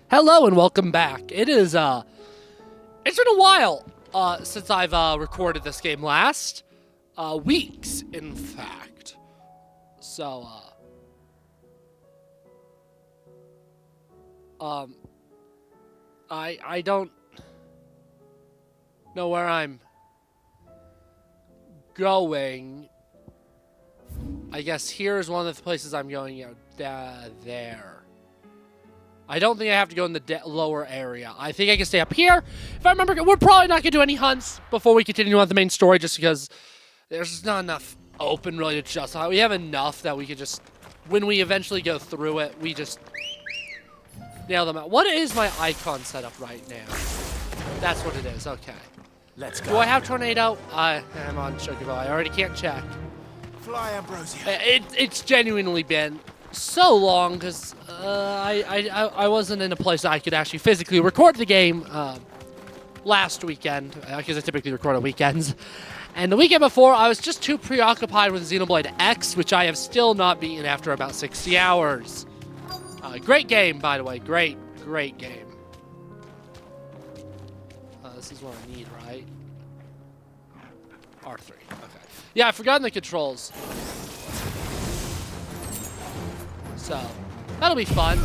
Hello and welcome back. It's been a while since I've recorded this game last. Weeks, in fact. So, I don't know where I'm going. I guess here's one of the places I'm going, there. I don't think I have to go in the lower area. I think I can stay up here. If I remember, we're probably not going to do any hunts before we continue on the main story just because there's not enough open really to justify. We have enough that we could just, when we eventually go through it, we just nail them out. What is my icon setup right now? That's what it is. Okay. Let's go. Do I have Tornado? I'm on Chocobo. I already can't check. Fly, Ambrosia. It's genuinely been so long because I wasn't in a place that I could actually physically record the game last weekend because I typically record on weekends. And the weekend before, I was just too preoccupied with Xenoblade X, which I have still not beaten after about 60 hours. Great game, by the way. Great game. This is what I need, right? R3. Okay. Yeah, I've forgotten the controls. So, that'll be fun.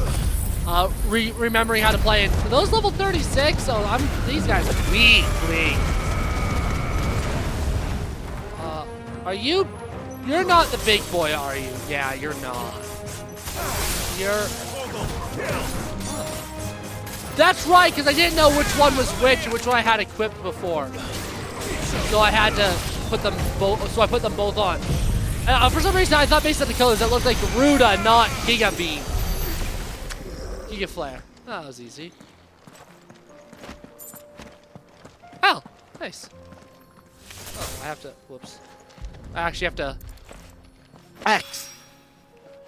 Remembering how to play it. For those level 36, so these guys are weak. Are you? You're not the big boy, are you? Yeah, you're not. That's right, because I didn't know which one was which one I had equipped before. So I had to put them both. So I put them both on. For some reason, I thought based on the colors, it looked like Ruda, not Giga Beam. Giga Flare. Oh, that was easy. Oh, nice. Oh, I have to. Whoops. I actually have to. X.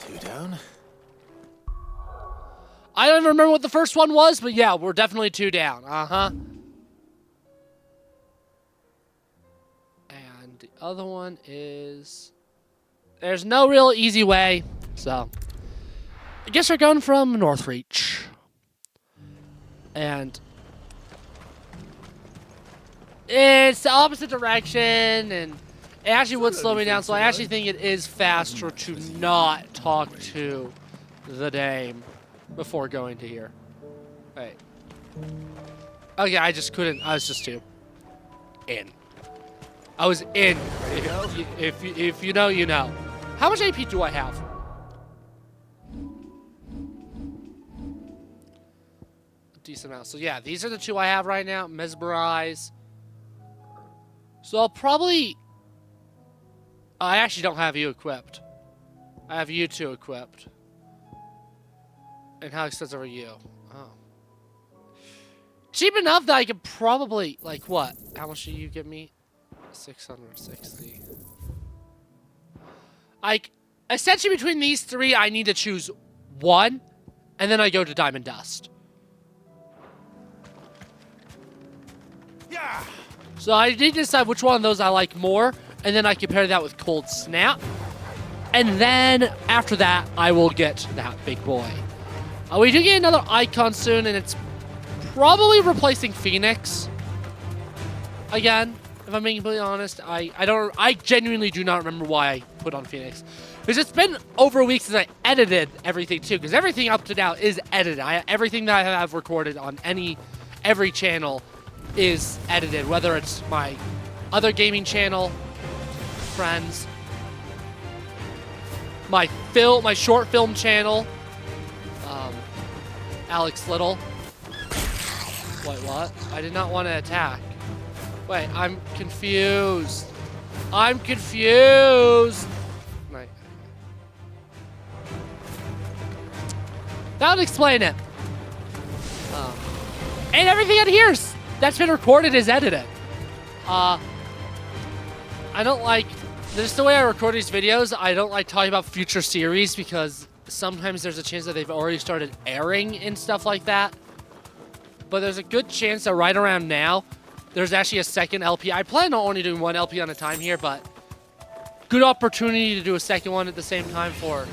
2 down. I don't even remember what the first one was, but yeah, we're definitely 2 down. And the other one is. There's no real easy way, so I guess we're going from Northreach. And it's the opposite direction, and it actually would slow me down, so I actually think it is faster to not talk to the dame before going to here. Wait. Okay, I just couldn't. I was just too in. I was in. If you know, you know. How much AP do I have? A decent amount. So yeah, these are the 2 I have right now. Mesmerize. So I'll probably... I actually don't have you equipped. I have you 2 equipped. And how expensive are you? Oh. Cheap enough that I could probably... Like what? How much do you give me? 660. Essentially between these 3, I need to choose one, and then I go to Diamond Dust. Yeah. So I need to decide which one of those I like more, and then I compare that with Cold Snap. And then after that, I will get that big boy. We do get another icon soon, and it's probably replacing Phoenix again. If I'm being completely honest, I genuinely do not remember why I put on Phoenix. Because it's been over a week since I edited everything too, because everything up to now is edited. Everything that I have recorded on every channel is edited, whether it's my other gaming channel, friends, my short film channel, Alex Little. Wait, what? I did not want to attack. Wait, I'm confused. I'm confused. Right. That would explain it. And everything on here that's been recorded is edited. I don't like... Just the way I record these videos, I don't like talking about future series because sometimes there's a chance that they've already started airing and stuff like that. But there's a good chance that right around now, there's actually a second LP. I plan on only doing 1 LP on a time here, but good opportunity to do a second one at the same time for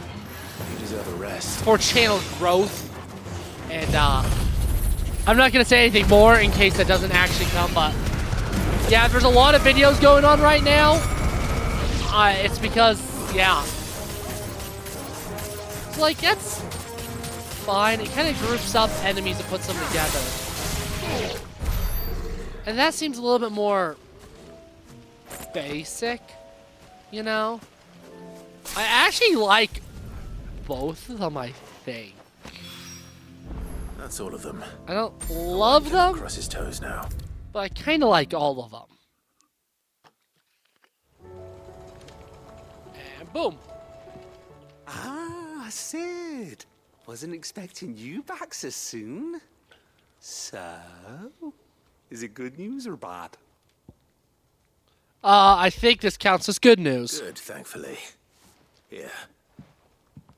You deserve a rest. for channel growth. And I'm not going to say anything more in case that doesn't actually come, but yeah, there's a lot of videos going on right now. It's because, yeah. It's like, that's fine. It kind of groups up enemies and puts them together. And that seems a little bit more basic, you know? I actually like both of them, I think. That's all of them. I don't love them, Cross his toes now. but I kind of like all of them. And boom. Ah, Sid. Wasn't expecting you back so soon. So, is it good news or bad? I think this counts as good news. Good, thankfully. Yeah.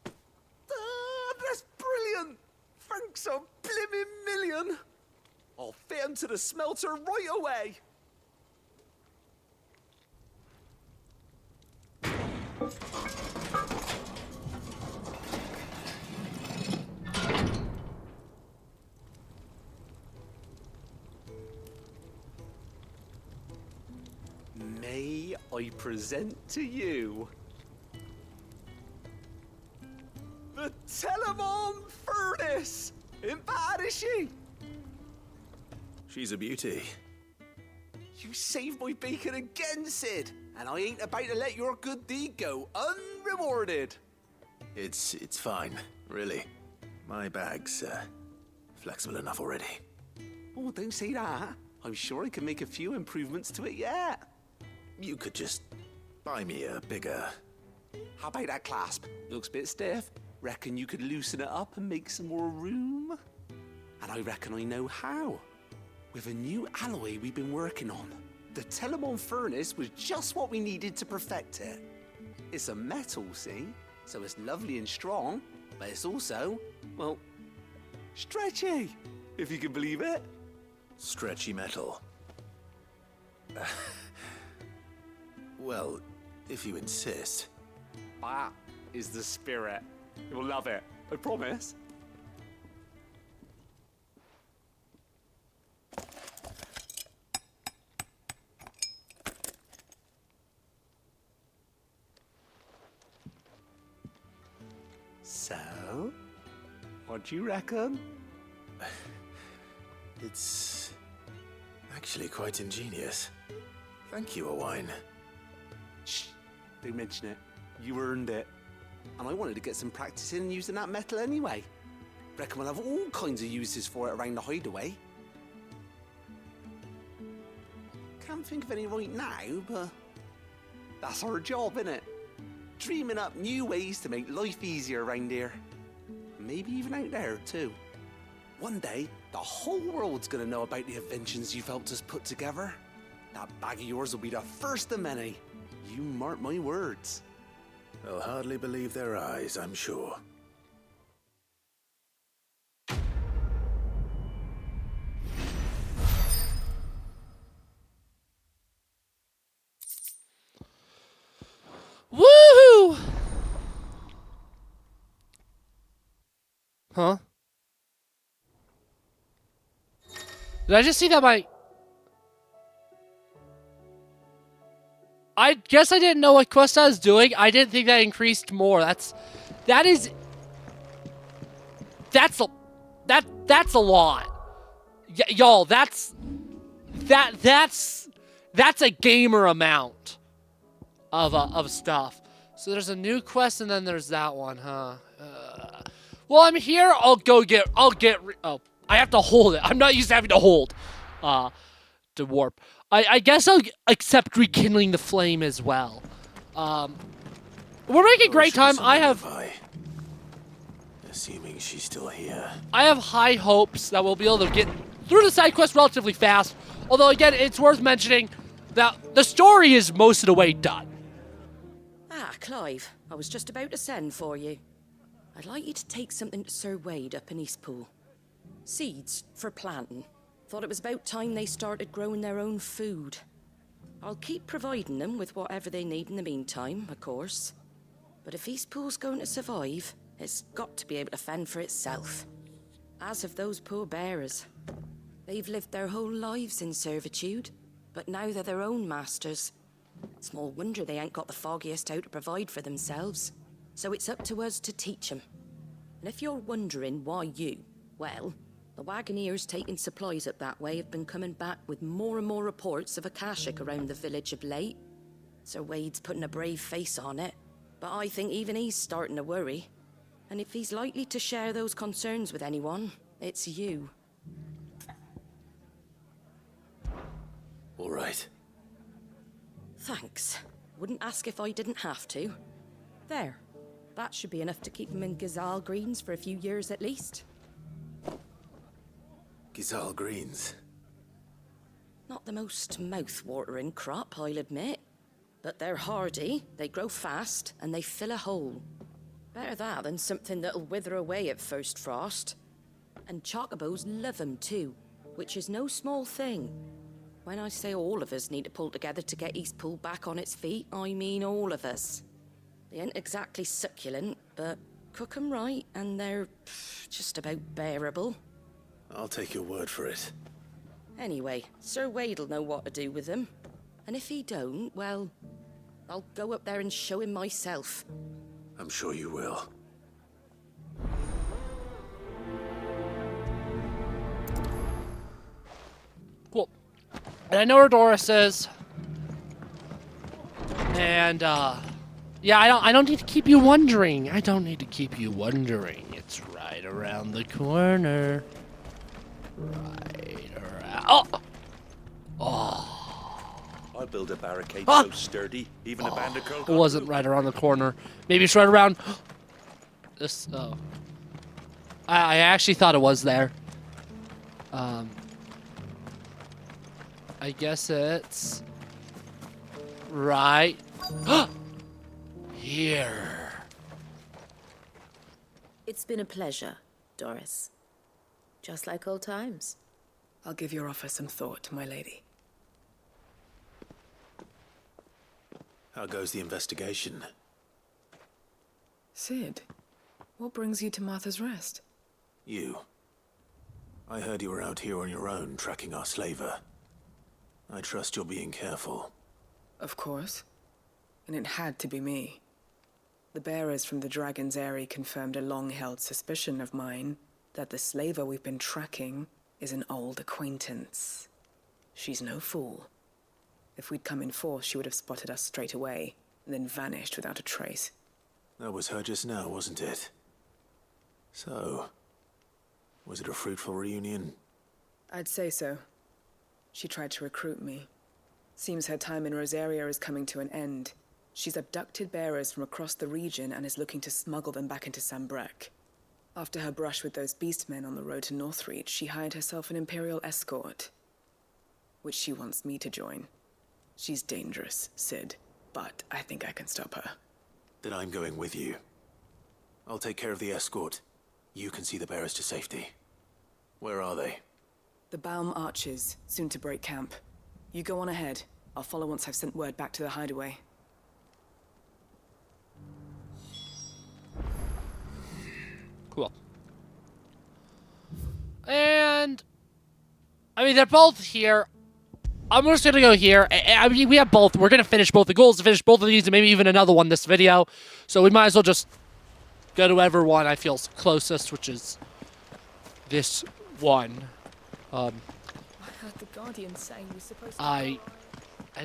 Ah, that's brilliant. Thanks a blimmin' million. I'll fit him to the smelter right away. May I present to you the Telemon Furnace? Ain't bad, is she? She's a beauty. You saved my bacon again, Sid, and I ain't about to let your good deed go unrewarded. It's fine, really. My bag's flexible enough already. Oh, don't say that. I'm sure I can make a few improvements to it yet. You could just buy me a bigger... How about that clasp? Looks a bit stiff. Reckon you could loosen it up and make some more room? And I reckon I know how. With a new alloy we've been working on. The Telemon Furnace was just what we needed to perfect it. It's a metal, see? So it's lovely and strong, but it's also, well, stretchy, if you can believe it. Stretchy metal. Well, if you insist. That is the spirit. You'll love it, I promise. So, what do you reckon? It's actually quite ingenious. Thank you, Owain. Shh, don't mention it. You earned it. And I wanted to get some practice in using that metal anyway. Reckon we'll have all kinds of uses for it around the hideaway. Can't think of any right now, but that's our job, innit? Dreaming up new ways to make life easier around here. Maybe even out there, too. One day, the whole world's gonna know about the inventions you've helped us put together. That bag of yours will be the first of many. You mark my words. They'll hardly believe their eyes, I'm sure. Woohoo! Huh? Did I just see that my... I guess I didn't know what quest I was doing. I didn't think that increased more. That's a lot. Y'all, that's a gamer amount of stuff. So there's a new quest and then there's that one, huh? Well, I'm here. Oh, I have to hold it. I'm not used to having to hold to warp. I guess I'll accept rekindling the flame as well. We're making great time. Assuming she's still here. I have high hopes that we'll be able to get through the side quest relatively fast. Although, again, it's worth mentioning that the story is most of the way done. Ah, Clive, I was just about to send for you. I'd like you to take something to Sir Wade up in Eastpool. Seeds for planting. Thought it was about time they started growing their own food. I'll keep providing them with whatever they need in the meantime, of course. But if Eastpool's going to survive, it's got to be able to fend for itself. As have those poor bearers. They've lived their whole lives in servitude, but now they're their own masters. Small wonder they ain't got the foggiest how to provide for themselves. So it's up to us to teach them. And if you're wondering why you, well, the Wagoneers taking supplies up that way have been coming back with more and more reports of Akashic around the village of late. Sir Wade's putting a brave face on it, but I think even he's starting to worry. And if he's likely to share those concerns with anyone, it's you. All right. Thanks. Wouldn't ask if I didn't have to. There. That should be enough to keep him in Gazal Greens for a few years at least. Gizal Greens. Not the most mouth-watering crop, I'll admit. But they're hardy, they grow fast, and they fill a hole. Better that than something that'll wither away at first frost. And chocobos love 'em too, which is no small thing. When I say all of us need to pull together to get Eastpool back on its feet, I mean all of us. They ain't exactly succulent, but cook 'em right, and they're just about bearable. I'll take your word for it. Anyway, Sir Wade'll know what to do with them. And if he don't, well, I'll go up there and show him myself. I'm sure you will. Cool. And I know where Doris is. And, yeah, I don't need to keep you wondering. I don't need to keep you wondering. It's right around the corner. Right around. Oh! Oh. I'll build a barricade Ah! so sturdy, even a bandicoot. It wasn't right around the corner. Maybe it's right around this. Oh, I actually thought it was there. I guess it's right here. It's been a pleasure, Doris. Just like old times. I'll give your offer some thought, my lady. How goes the investigation? Sid, what brings you to Martha's Rest? You. I heard you were out here on your own, tracking our slaver. I trust you're being careful. Of course. And it had to be me. The bearers from the Dragon's Eyrie confirmed a long-held suspicion of mine that the slaver we've been tracking is an old acquaintance. She's no fool. If we'd come in force, she would have spotted us straight away, and then vanished without a trace. That was her just now, wasn't it? So, was it a fruitful reunion? I'd say so. She tried to recruit me. Seems her time in Rosaria is coming to an end. She's abducted bearers from across the region and is looking to smuggle them back into Sambrek. After her brush with those beastmen on the road to Northreach, she hired herself an Imperial escort, which she wants me to join. She's dangerous, Sid, but I think I can stop her. Then I'm going with you. I'll take care of the escort. You can see the bearers to safety. Where are they? The Baum Archers, soon to break camp. You go on ahead. I'll follow once I've sent word back to the hideaway. Cool. And I mean, they're both here. I'm just gonna go here. I mean, we have both. We're gonna finish both. The goal is to finish both of these and maybe even another one this video. So we might as well just go to whatever one I feel is closest, which is this one. I heard the Guardian saying we're supposed to... I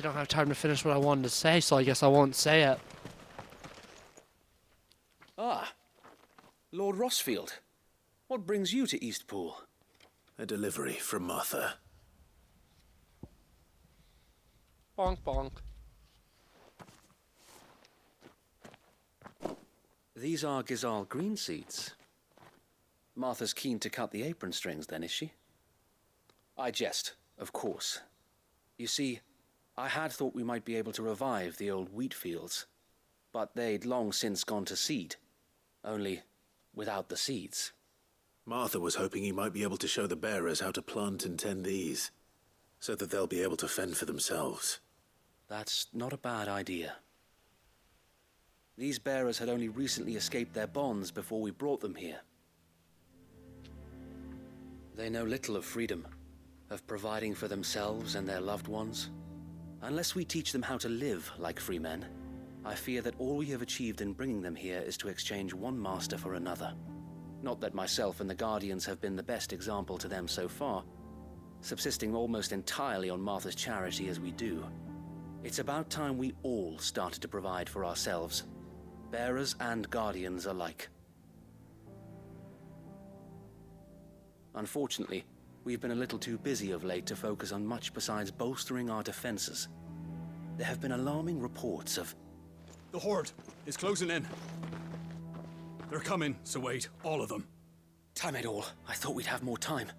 don't have time to finish what I wanted to say, so I guess I won't say it. Ah, Lord Rossfield. What brings you to Eastpool? A delivery from Martha. Bonk, bonk. These are Gizal green seeds. Martha's keen to cut the apron strings, then, is she? I jest, of course. You see, I had thought we might be able to revive the old wheat fields, but they'd long since gone to seed, only without the seeds. Martha was hoping he might be able to show the bearers how to plant and tend these, so that they'll be able to fend for themselves. That's not a bad idea. These bearers had only recently escaped their bonds before we brought them here. They know little of freedom, of providing for themselves and their loved ones. Unless we teach them how to live like free men, I fear that all we have achieved in bringing them here is to exchange one master for another. Not that myself and the Guardians have been the best example to them so far, subsisting almost entirely on Martha's charity as we do. It's about time we all started to provide for ourselves, bearers and Guardians alike. Unfortunately, we've been a little too busy of late to focus on much besides bolstering our defenses. There have been alarming reports of... The Horde is closing in. They're coming, so wait, all of them. Damn it all, I thought we'd have more time.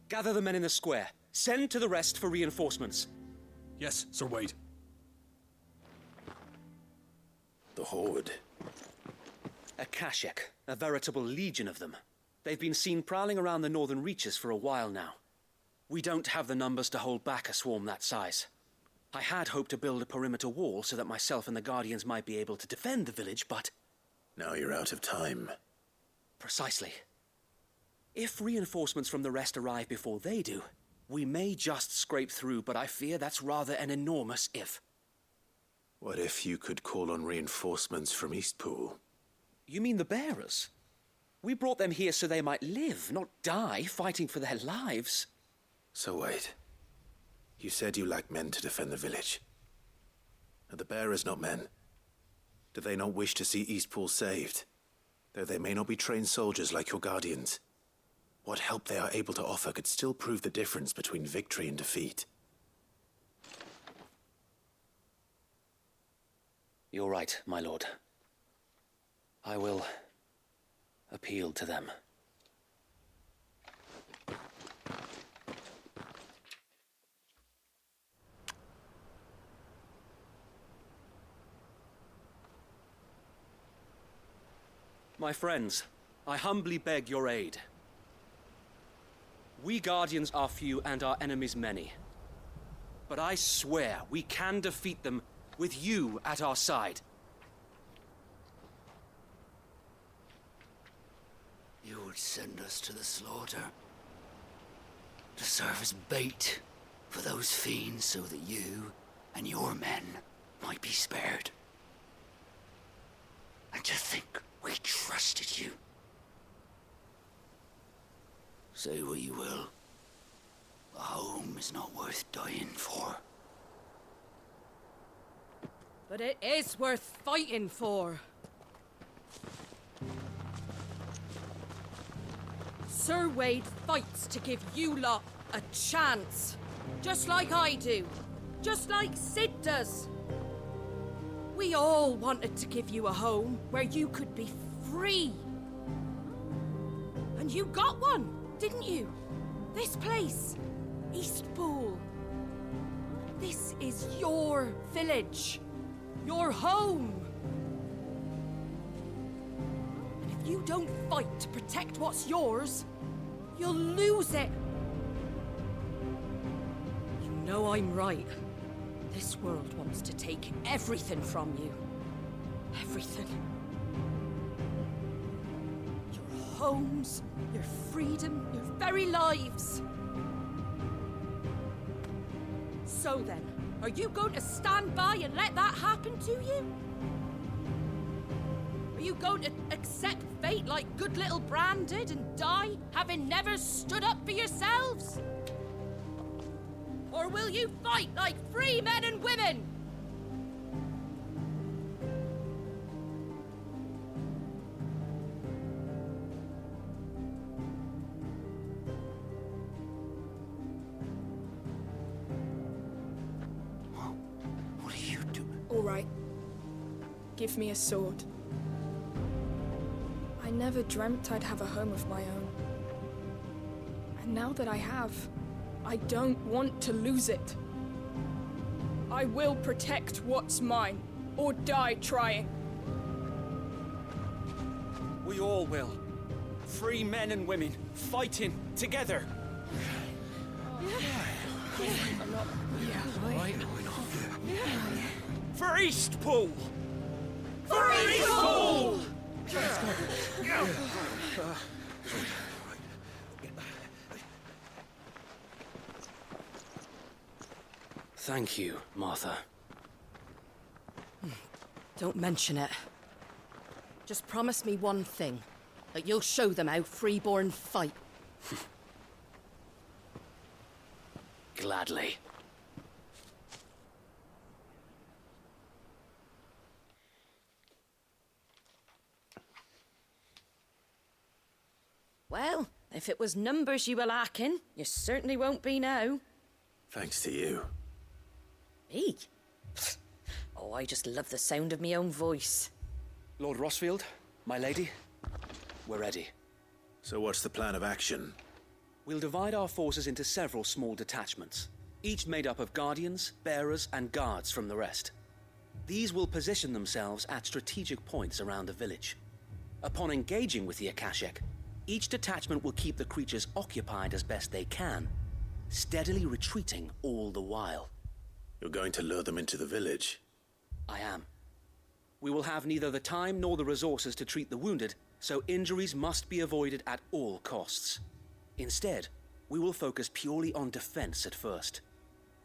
Gather the men in the square. Send to the rest for reinforcements. Yes, Sir Wade. The Horde. A Kashek, a veritable legion of them. They've been seen prowling around the northern reaches for a while now. We don't have the numbers to hold back a swarm that size. I had hoped to build a perimeter wall so that myself and the Guardians might be able to defend the village, but... Now you're out of time. Precisely. If reinforcements from the rest arrive before they do, we may just scrape through, but I fear that's rather an enormous if. What if you could call on reinforcements from Eastpool? You mean the bearers? We brought them here so they might live, not die fighting for their lives. So wait. You said you lack men to defend the village. Are the bearers not men? Do they not wish to see Eastpool saved? Though they may not be trained soldiers like your Guardians. What help they are able to offer could still prove the difference between victory and defeat. You're right, my lord. I will appeal to them. My friends, I humbly beg your aid. We Guardians are few and our enemies many. But I swear we can defeat them with you at our side. You would send us to the slaughter, to serve as bait for those fiends so that you and your men might be spared. And to think we trusted you. Say what you will, a home is not worth dying for. But it is worth fighting for. Sir Wade fights to give you lot a chance. Just like I do. Just like Sid does. We all wanted to give you a home where you could be free. And you got one, didn't you? This place, Eastpool. This is your village. Your home. And if you don't fight to protect what's yours, you'll lose it. You know I'm right. This world wants to take everything from you. Everything. Your homes, your freedom, your very lives. So then, are you going to stand by and let that happen to you? Are you going to accept fate like good little Bran did and die, having never stood up for yourselves? Or will you fight like free men and women? What are you doing? All right. Give me a sword. I never dreamt I'd have a home of my own. And now that I have, I don't want to lose it. I will protect what's mine, or die trying. We all will. Free men and women, fighting together. For Eastpool! For Eastpool! Thank you, Martha. Don't mention it. Just promise me one thing. That you'll show them how freeborn fight. Gladly. Well, if it was numbers you were lacking, you certainly won't be now. Thanks to you. Me? Oh, I just love the sound of my own voice. Lord Rossfield, my lady, we're ready. So what's the plan of action? We'll divide our forces into several small detachments, each made up of guardians, bearers, and guards from the rest. These will position themselves at strategic points around the village. Upon engaging with the Akashic, each detachment will keep the creatures occupied as best they can, steadily retreating all the while. You're going to lure them into the village? I am. We will have neither the time nor the resources to treat the wounded, so injuries must be avoided at all costs. Instead, we will focus purely on defense at first.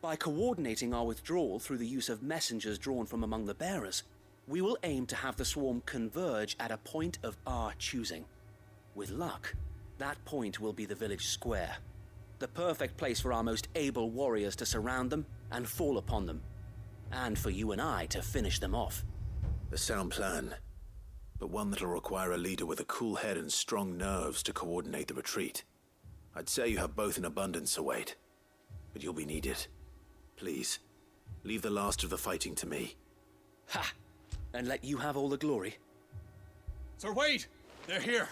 By coordinating our withdrawal through the use of messengers drawn from among the bearers, we will aim to have the swarm converge at a point of our choosing. With luck, that point will be the village square, the perfect place for our most able warriors to surround them and fall upon them, and for you and I to finish them off. A sound plan, but one that'll require a leader with a cool head and strong nerves to coordinate the retreat. I'd say you have both in abundance, Sir Wade, but you'll be needed. Please, leave the last of the fighting to me. Ha! And let you have all the glory? Sir Wade! They're here!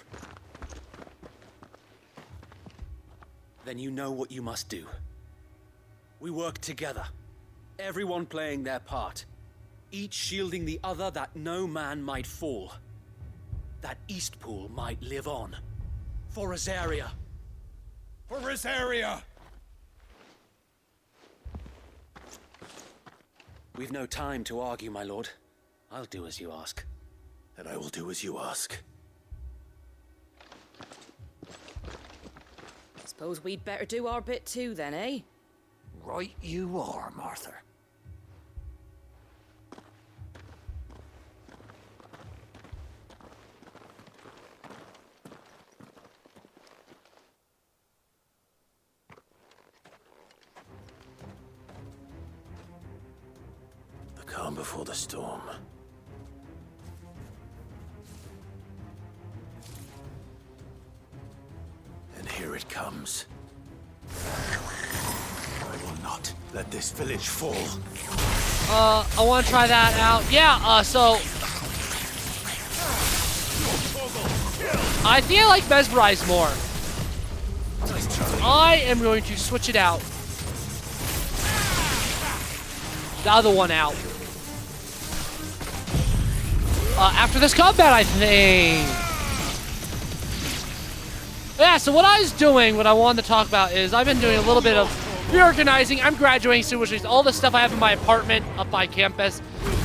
Then you know what you must do. We work together, everyone playing their part, each shielding the other that no man might fall, that Eastpool might live on. For Rosaria! For Rosaria! We've no time to argue, my lord. I'll do as you ask. And I will do as you ask. Suppose we'd better do our bit too then, eh? Right you are, Martha. The calm before the storm. And here it comes. I will not let this village fall. I want to try that out. Yeah, so I think I like Mesmerize more. I am going to switch it out. The other one out. After this combat, I think. Yeah, so what I was doing, what I wanted to talk about is I've been doing a little bit of reorganizing. I'm graduating soon, which is all the stuff I have in my apartment up by campus.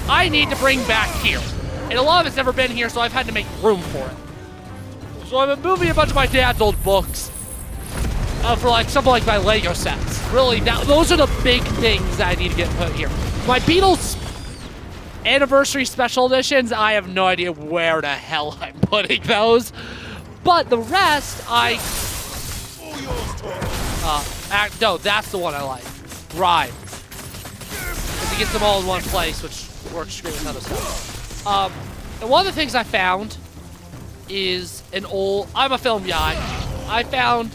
I need to bring back here. And a lot of it's never been here, so I've had to make room for it. So I've been moving a bunch of my dad's old books for like something like my Lego sets. Really, those are the big things that I need to get put here. My Beatles Anniversary Special Editions, I have no idea where the hell I'm putting those. But the rest, no, that's the one I like. Rhyme. Because it gets them all in one place, which works great with other stuff. And one of the things I found is I'm a film guy. I found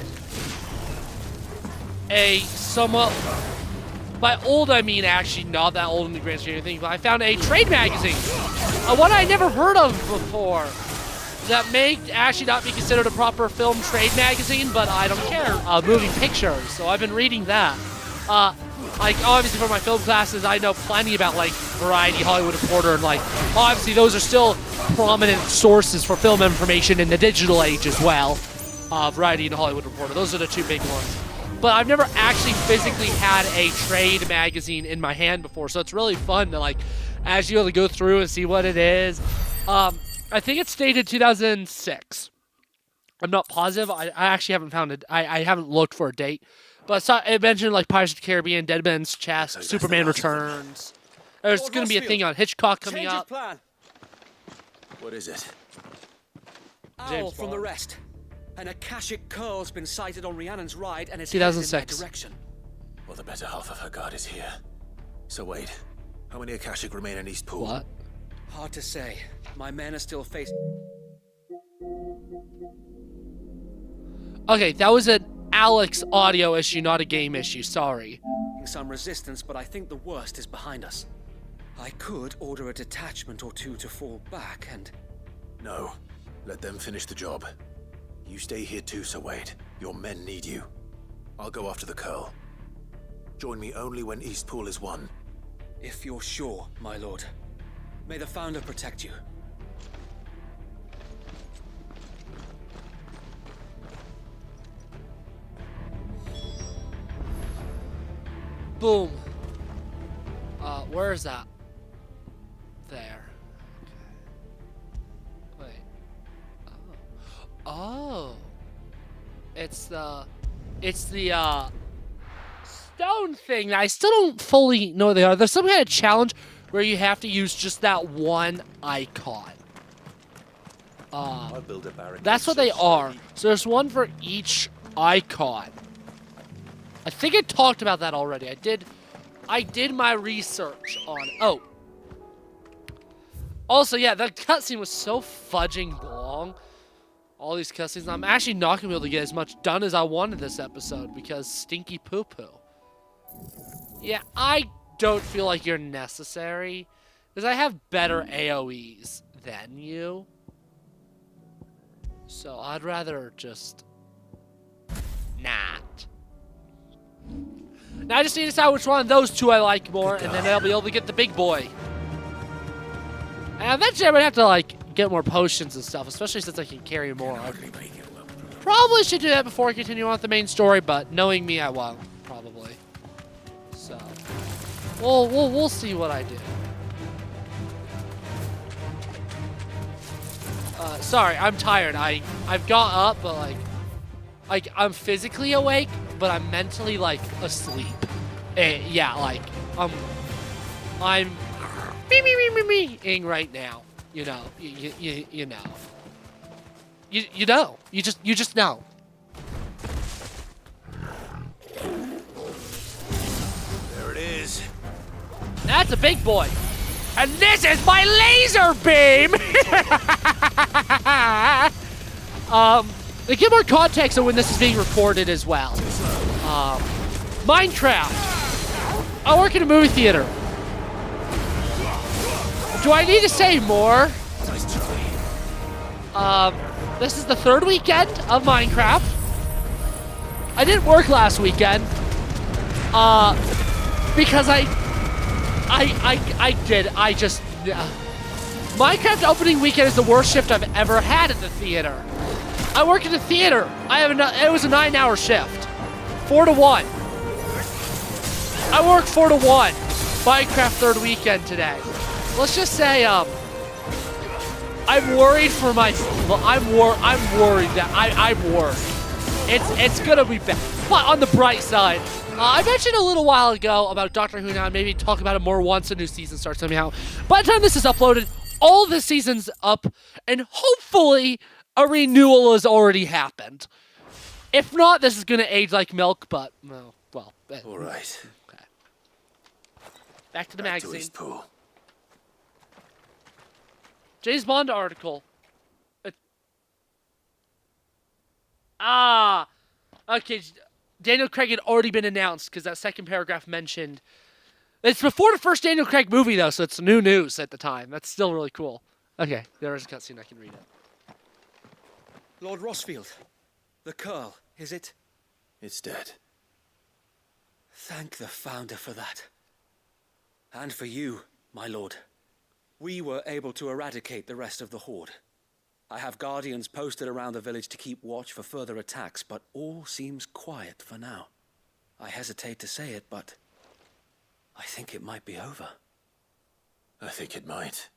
a somewhat, by old I mean actually not that old in the grand scheme of things, but I found a trade magazine. One I never heard of before. That may actually not be considered a proper film trade magazine, but I don't care. Moving pictures, so I've been reading that. Like, obviously for my film classes, I know plenty about, like, Variety, Hollywood Reporter, and, like, obviously those are still prominent sources for film information in the digital age as well. Variety and Hollywood Reporter, those are the two big ones. But I've never actually physically had a trade magazine in my hand before, so it's really fun to, like, as you go through and see what it is. I think it's dated 2006. I'm not positive. I actually haven't found it. I haven't looked for a date. But it mentioned like Pirates of the Caribbean, Dead Man's Chest, that's Superman the last of them. Returns. There's Lord going to be a thing on Hitchcock coming Change of up. plan. What is it? Owl James from the Bond. rest. An Akashic Curl's been sighted on Rhiannon's ride and it's headed in that 2006. direction. Well, the better half of her guard is here. So wait, how many Akashic remain in Eastpool? What? Hard to say. My men are still facing Okay, that was an Alex audio issue, not a game issue. Sorry. some resistance, but I think the worst is behind us. I could order a detachment or two to fall back and... No, let them finish the job. You stay here too, Sir Wade. Your men need you. I'll go after the Curl. Join me only when Eastpool is won. If you're sure, my lord. May the Founder protect you. Boom. Where is that? There. Okay. Wait. Oh. It's the stone thing. I still don't fully know what they are. There's some kind of challenge where you have to use just that one icon. I'll build a barricade. That's what they are. So there's one for each icon. I think I talked about that already. I did my research on. Oh. Also, yeah, the cutscene was so fudging long. All these cutscenes. I'm actually not gonna be able to get as much done as I wanted this episode because stinky poo poo. Yeah, I don't feel like you're necessary because I have better AoEs than you. So I'd rather just not. Now I just need to decide which one of those two I like more, and then I'll be able to get the big boy. And eventually I'm gonna have to like get more potions and stuff, especially since I can carry more. I probably should do that before I continue on with the main story, but knowing me, I won't probably. So we'll see what I do. Sorry, I'm tired. I've got up, but like I'm physically awake, but I'm mentally like asleep. Yeah, like I'm me-ing right now. You know, you know. You know. You just know. There it is. That's a big boy. And this is my laser beam! They give more context on when this is being recorded as well. Minecraft. I work in a movie theater. Do I need to say more? Nice try. This is the third weekend of Minecraft. I didn't work last weekend. Because I did. Minecraft opening weekend is the worst shift I've ever had at the theater. I work in the theater. It was a 9-hour shift. 4 to 1. I work 4 to 1. Minecraft third weekend today. Let's just say, I'm worried for my. Well, I'm worried that I'm worried. It's gonna be bad. But on the bright side, I mentioned a little while ago about Doctor Who now, and maybe talk about it more once a new season starts coming out. By the time this is uploaded, all the season's up, and hopefully a renewal has already happened. If not, this is gonna age like milk. But no, well. All right. Okay. Back to the Back to magazine. Eastpool. James Bond article. Okay. Daniel Craig had already been announced because that second paragraph mentioned. It's before the first Daniel Craig movie though, so it's new news at the time. That's still really cool. Okay, there is a cutscene. I can read it. Lord Rossfield, the Curl, is it? It's dead. Thank the Founder for that. And for you, my lord. We were able to eradicate the rest of the Horde. I have guardians posted around the village to keep watch for further attacks, but all seems quiet for now. I hesitate to say it, but I think it might be over. I think it might.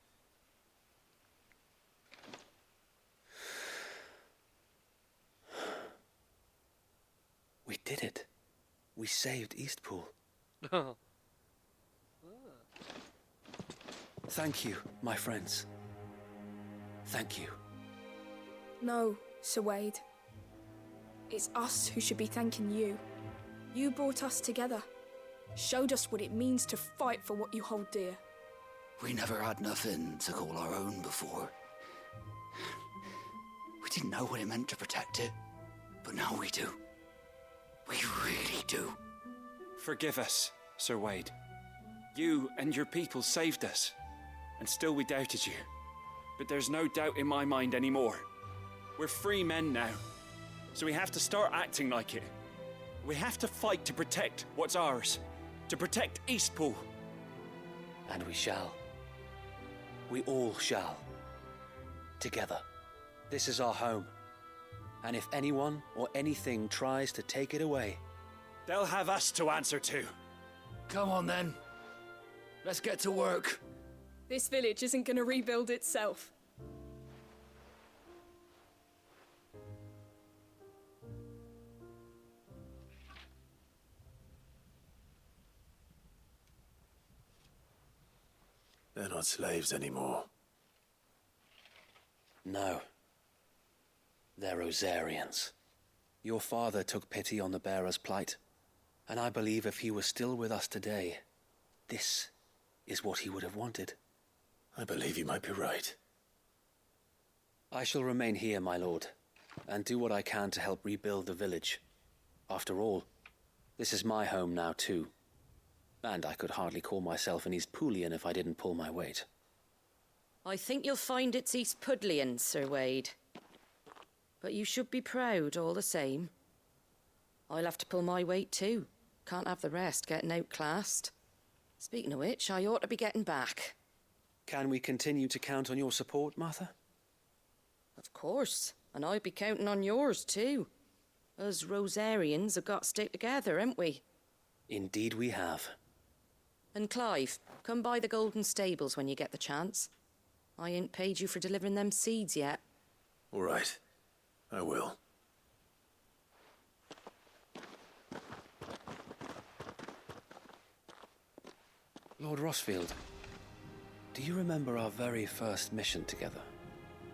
We did it. We saved Eastpool. Thank you, my friends. Thank you. No, Sir Wade. It's us who should be thanking you. You brought us together. Showed us what it means to fight for what you hold dear. We never had nothing to call our own before. We didn't know what it meant to protect it, but now we do. We really do. Forgive us, Sir Wade. You and your people saved us, and still we doubted you. But there's no doubt in my mind anymore. We're free men now, so we have to start acting like it. We have to fight to protect what's ours, to protect Eastpool. And we shall. We all shall. Together. This is our home. And if anyone or anything tries to take it away, they'll have us to answer to. Come on then. Let's get to work. This village isn't gonna rebuild itself. They're not slaves anymore. no. They're Rosarians. Your father took pity on the bearer's plight, and I believe if he were still with us today, this is what he would have wanted. I believe you might be right. I shall remain here, my lord, and do what I can to help rebuild the village. After all, this is my home now too, and I could hardly call myself an Eastpoolian if I didn't pull my weight. I think you'll find it's Eastpudlian, Sir Wade. But you should be proud all the same. I'll have to pull my weight too. Can't have the rest getting outclassed. Speaking of which, I ought to be getting back. Can we continue to count on your support, Martha? Of course, and I'll be counting on yours too. Us Rosarians have got to stick together, haven't we? Indeed we have. And Clive, come by the Golden Stables when you get the chance. I ain't paid you for delivering them seeds yet. All right, I will. Lord Rossfield, do you remember our very first mission together?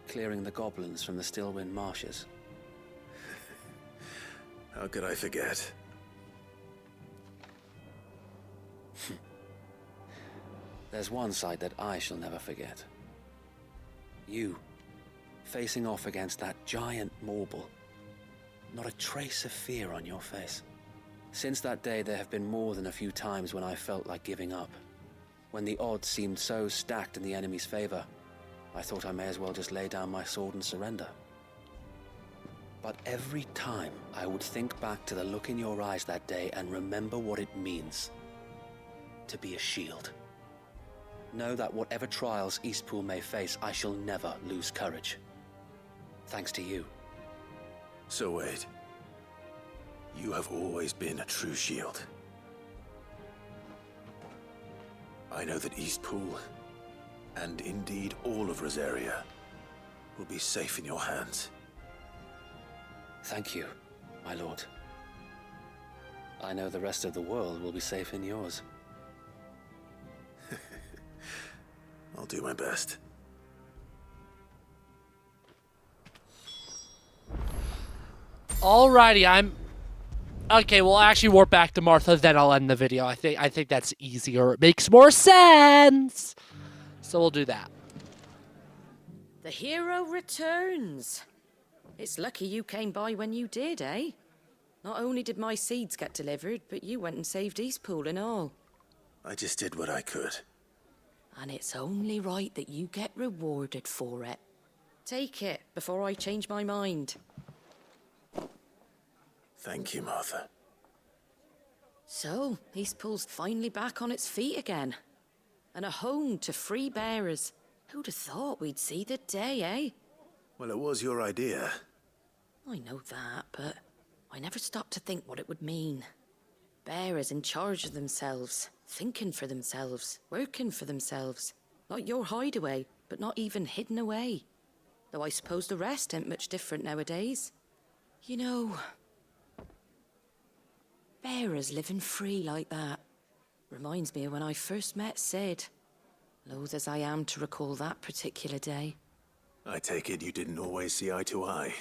Clearing the goblins from the Stillwind marshes? How could I forget? There's one sight that I shall never forget. You, facing off against that giant Morble. Not a trace of fear on your face. Since that day, there have been more than a few times when I felt like giving up. When the odds seemed so stacked in the enemy's favor, I thought I may as well just lay down my sword and surrender. But every time I would think back to the look in your eyes that day and remember what it means to be a shield. Know that whatever trials Eastpool may face, I shall never lose courage. Thanks to you. So Wade, you have always been a true shield. I know that Eastpool, and indeed all of Rosaria, will be safe in your hands. Thank you, my lord. I know the rest of the world will be safe in yours. I'll do my best. Alrighty, okay, we'll actually warp back to Martha, then I'll end the video. I think that's easier. It makes more sense. So we'll do that. The hero returns. It's lucky you came by when you did, eh? Not only did my seeds get delivered, but you went and saved Eastpool and all. I just did what I could. And it's only right that you get rewarded for it. Take it before I change my mind. Thank you, Martha. So, Eastpool's finally back on its feet again. And a home to free bearers. Who'd have thought we'd see the day, eh? Well, it was your idea. I know that, but I never stopped to think what it would mean. Bearers in charge of themselves, thinking for themselves, working for themselves. Like your hideaway, but not even hidden away. Though I suppose the rest ain't much different nowadays. You know, bearers living free like that. Reminds me of when I first met Sid. Loath as I am to recall that particular day. I take it you didn't always see eye to eye.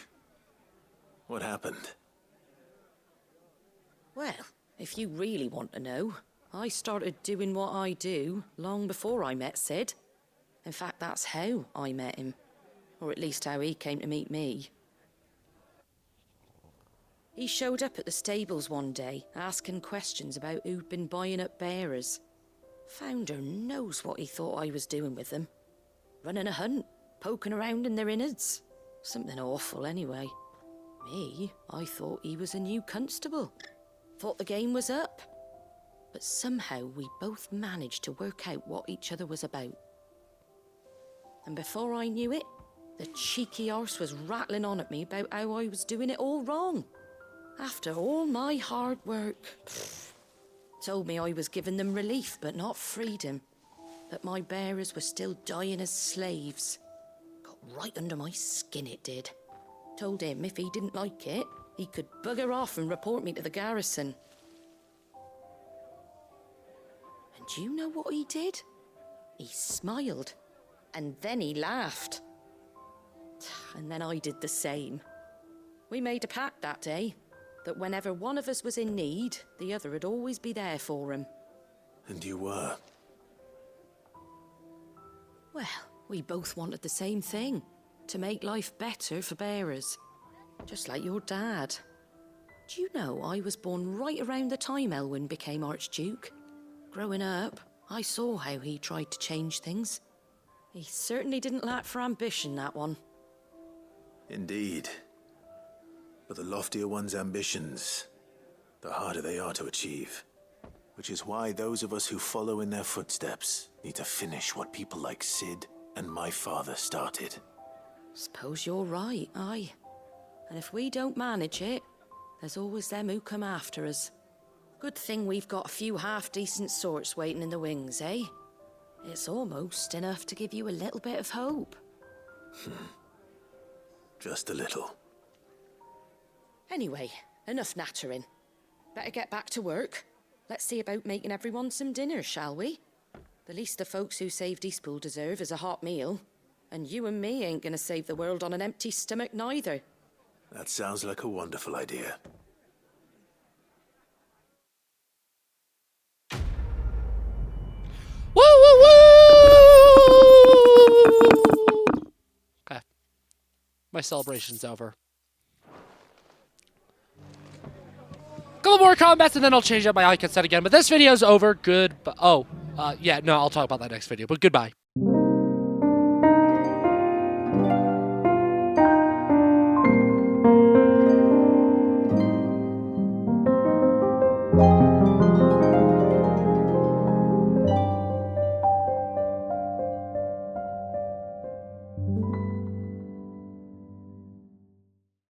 What happened? Well, if you really want to know, I started doing what I do long before I met Sid. In fact, that's how I met him. Or at least how he came to meet me. He showed up at the stables one day, asking questions about who'd been buying up bearers. Founder knows what he thought I was doing with them. Running a hunt, poking around in their innards. Something awful anyway. Me, I thought he was a new constable. Thought the game was up. But somehow we both managed to work out what each other was about. And before I knew it, the cheeky arse was rattling on at me about how I was doing it all wrong. After all my hard work. Told me I was giving them relief, but not freedom. That my bearers were still dying as slaves. Got right under my skin, it did. Told him if he didn't like it, he could bugger off and report me to the garrison. And do you know what he did? He smiled. And then he laughed. And then I did the same. We made a pact that day. That whenever one of us was in need, the other would always be there for him. And you were? Well, we both wanted the same thing. To make life better for bearers. Just like your dad. Do you know I was born right around the time Elwyn became Archduke? Growing up, I saw how he tried to change things. He certainly didn't lack for ambition, that one. Indeed. But the loftier one's ambitions, the harder they are to achieve. Which is why those of us who follow in their footsteps need to finish what people like Sid and my father started. Suppose you're right, aye. And if we don't manage it, there's always them who come after us. Good thing we've got a few half-decent sorts waiting in the wings, eh? It's almost enough to give you a little bit of hope. Just a little. Anyway, enough nattering. Better get back to work. Let's see about making everyone some dinner, shall we? The least the folks who saved Eastpool deserve is a hot meal. And you and me ain't gonna save the world on an empty stomach neither. That sounds like a wonderful idea. Woo, woo, woo! Okay. My celebration's over. Couple more combats and then I'll change up my icon set again. But this video's over. Good. Yeah, no, I'll talk about that next video. But goodbye.